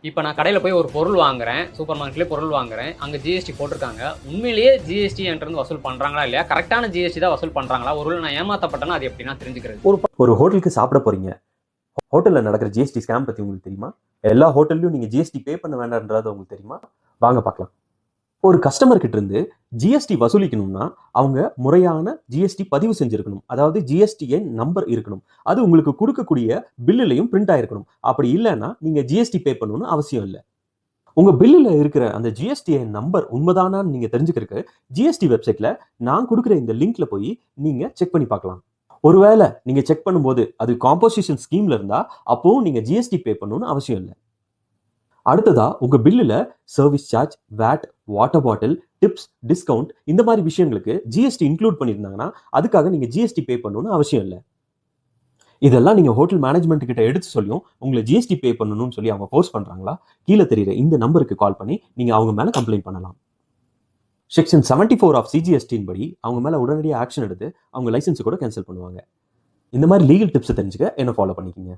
இப்போ நான் கடையில் போய் ஒரு பொருள் வாங்குறேன், சூப்பர் மார்க்கெட்லேயே பொருள் வாங்குறேன், அங்கே ஜிஎஸ்டி போட்டிருக்காங்க. உண்மையிலேயே ஜிஎஸ்டி என்கிட்ட வசூல் பண்ணுறாங்களா இல்லையா, கரெக்டான ஜிஎஸ்டி தான் வசூல் பண்ணுறாங்களா, ஒருவேளை நான் ஏமாத்தப்பட்டேன்னா அது எப்படி நான் தெரிஞ்சுக்கிறது? ஒரு ஹோட்டலுக்கு சாப்பிட போறீங்க, ஹோட்டலில் நடக்கிற ஜிஎஸ்டி ஸ்கேம் பற்றி உங்களுக்கு தெரியுமா? எல்லா ஹோட்டல்லையும் நீங்கள் ஜிஎஸ்டி பே பண்ண வேண்டாம்ன்றது உங்களுக்கு தெரியுமா? வாங்க பார்க்கலாம். ஒரு கஸ்டமர் கிட்ட இருந்து ஜிஎஸ்டி வசூலிக்கணும்னா அவங்க முறையான ஜிஎஸ்டி பதிவு செஞ்சிருக்கணும். அதாவது ஜிஎஸ்டிஎன் நம்பர் இருக்கணும். அது உங்களுக்கு கொடுக்கக்கூடிய பில்லுலையும் பிரிண்ட் ஆயிருக்கணும். அப்படி இல்லைன்னா நீங்க ஜிஎஸ்டி பே பண்ணணும்னு அவசியம் இல்லை. உங்க பில்லுல இருக்கிற அந்த ஜிஎஸ்டிஎன் நம்பர் உண்மைதானான்னு நீங்க தெரிஞ்சுக்கிறதுக்கு ஜிஎஸ்டி வெப்சைட்ல நான் கொடுக்குற இந்த லிங்க்ல போய் நீங்க செக் பண்ணி பார்க்கலாம். ஒருவேளை நீங்க செக் பண்ணும்போது அது காம்போசிஷன் ஸ்கீம்ல இருந்தா அப்பவும் நீங்க ஜிஎஸ்டி பே பண்ணணும்னு அவசியம் இல்லை. அடுத்ததா உங்க பில்லுல service charge, VAT, water bottle, tips, discount இந்த மாதிரி விஷயங்களுக்கு ஜிஎஸ்டி இன்க்ளூட் பண்ணியிருந்தாங்கன்னா அதுக்காக நீங்க ஜிஎஸ்டி பே பண்ணணும்னு அவசியம் இல்லை. இதெல்லாம் நீங்க ஹோட்டல் மேனேஜ்மெண்ட் கிட்ட எடுத்து சொல்லியும் உங்களை ஜிஎஸ்டி பே பண்ணணும்னு சொல்லி அவங்க ஃபோர்ஸ் பண்றாங்களா? கீழே தெரியுற இந்த நம்பருக்கு கால் பண்ணி நீங்க அவங்க மேல கம்ப்ளைண்ட் பண்ணலாம். செக்ஷன் 74 ஆஃப் சிஜிஎஸ்டின் படி அவங்க மேல உடனடியாக ஆக்ஷன் எடுத்து அவங்க லைசன்ஸ் கூட கேன்சல் பண்ணுவாங்க. இந்த மாதிரி லீகல் டிப்ஸ் தெரிஞ்சுக்க என்ன ஃபாலோ பண்ணிக்கோங்க.